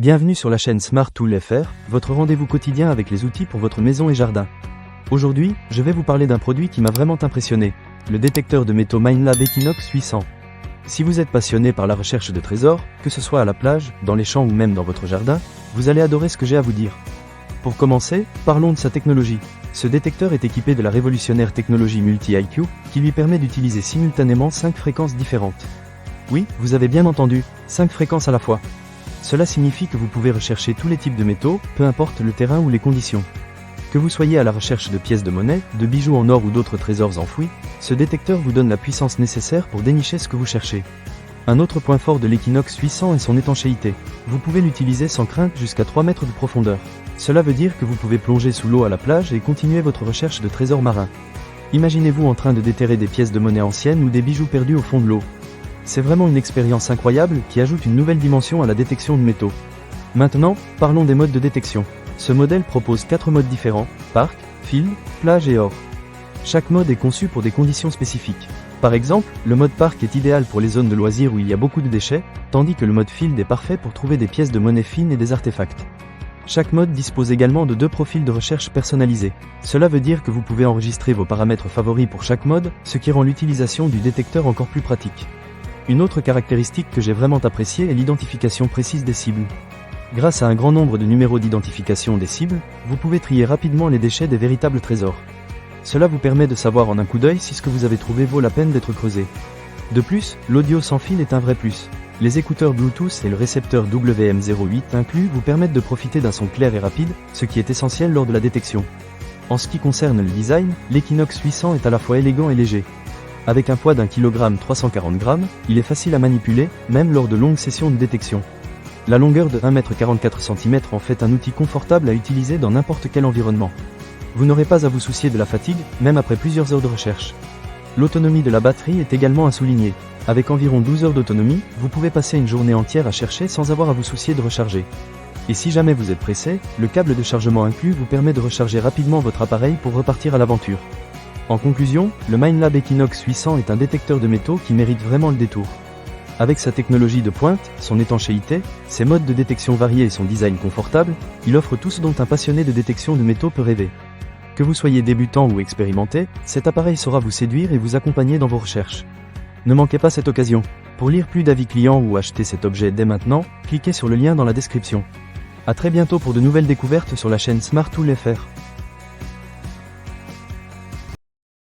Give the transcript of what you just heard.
Bienvenue sur la chaîne Smart Tool FR, votre rendez-vous quotidien avec les outils pour votre maison et jardin. Aujourd'hui, je vais vous parler d'un produit qui m'a vraiment impressionné, le détecteur de métaux Minelab Equinox 800. Si vous êtes passionné par la recherche de trésors, que ce soit à la plage, dans les champs ou même dans votre jardin, vous allez adorer ce que j'ai à vous dire. Pour commencer, parlons de sa technologie. Ce détecteur est équipé de la révolutionnaire technologie Multi-IQ, qui lui permet d'utiliser simultanément 5 fréquences différentes. Oui, vous avez bien entendu, 5 fréquences à la fois. Cela signifie que vous pouvez rechercher tous les types de métaux, peu importe le terrain ou les conditions. Que vous soyez à la recherche de pièces de monnaie, de bijoux en or ou d'autres trésors enfouis, ce détecteur vous donne la puissance nécessaire pour dénicher ce que vous cherchez. Un autre point fort de l'Equinox 800 est son étanchéité. Vous pouvez l'utiliser sans crainte jusqu'à 3 mètres de profondeur. Cela veut dire que vous pouvez plonger sous l'eau à la plage et continuer votre recherche de trésors marins. Imaginez-vous en train de déterrer des pièces de monnaie anciennes ou des bijoux perdus au fond de l'eau. C'est vraiment une expérience incroyable qui ajoute une nouvelle dimension à la détection de métaux. Maintenant, parlons des modes de détection. Ce modèle propose 4 modes différents, parc, field, plage et or. Chaque mode est conçu pour des conditions spécifiques. Par exemple, le mode parc est idéal pour les zones de loisirs où il y a beaucoup de déchets, tandis que le mode field est parfait pour trouver des pièces de monnaie fines et des artefacts. Chaque mode dispose également de 2 profils de recherche personnalisés. Cela veut dire que vous pouvez enregistrer vos paramètres favoris pour chaque mode, ce qui rend l'utilisation du détecteur encore plus pratique. Une autre caractéristique que j'ai vraiment appréciée est l'identification précise des cibles. Grâce à un grand nombre de numéros d'identification des cibles, vous pouvez trier rapidement les déchets des véritables trésors. Cela vous permet de savoir en un coup d'œil si ce que vous avez trouvé vaut la peine d'être creusé. De plus, l'audio sans fil est un vrai plus. Les écouteurs Bluetooth et le récepteur WM08 inclus vous permettent de profiter d'un son clair et rapide, ce qui est essentiel lors de la détection. En ce qui concerne le design, l'Equinox 800 est à la fois élégant et léger. Avec un poids d'1 kg 340 g, il est facile à manipuler, même lors de longues sessions de détection. La longueur de 1,44 m en fait un outil confortable à utiliser dans n'importe quel environnement. Vous n'aurez pas à vous soucier de la fatigue, même après plusieurs heures de recherche. L'autonomie de la batterie est également à souligner. Avec environ 12 heures d'autonomie, vous pouvez passer une journée entière à chercher sans avoir à vous soucier de recharger. Et si jamais vous êtes pressé, le câble de chargement inclus vous permet de recharger rapidement votre appareil pour repartir à l'aventure. En conclusion, le Minelab Equinox 800 est un détecteur de métaux qui mérite vraiment le détour. Avec sa technologie de pointe, son étanchéité, ses modes de détection variés et son design confortable, il offre tout ce dont un passionné de détection de métaux peut rêver. Que vous soyez débutant ou expérimenté, cet appareil saura vous séduire et vous accompagner dans vos recherches. Ne manquez pas cette occasion. Pour lire plus d'avis clients ou acheter cet objet dès maintenant, cliquez sur le lien dans la description. A très bientôt pour de nouvelles découvertes sur la chaîne Smart Tool FR.